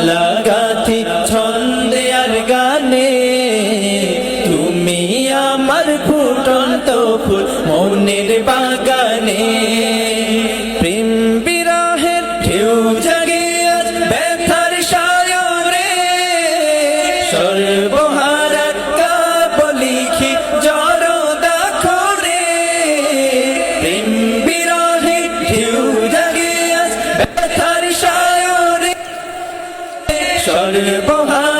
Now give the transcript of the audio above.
মালা গাথি ছন্দে আর গানে, তুমি আমার ফুটন্ত ফুল মনের বাগানে। প্রেম বিরহের ঢেউ জাগে আজ ব্যথার সায়রে, সর্বহারা কাব্য লিখি জড়দা করে। প্রেম বিরহের ঢেউ জাগে আজ ব্যথার সায়রে, সর্বহারা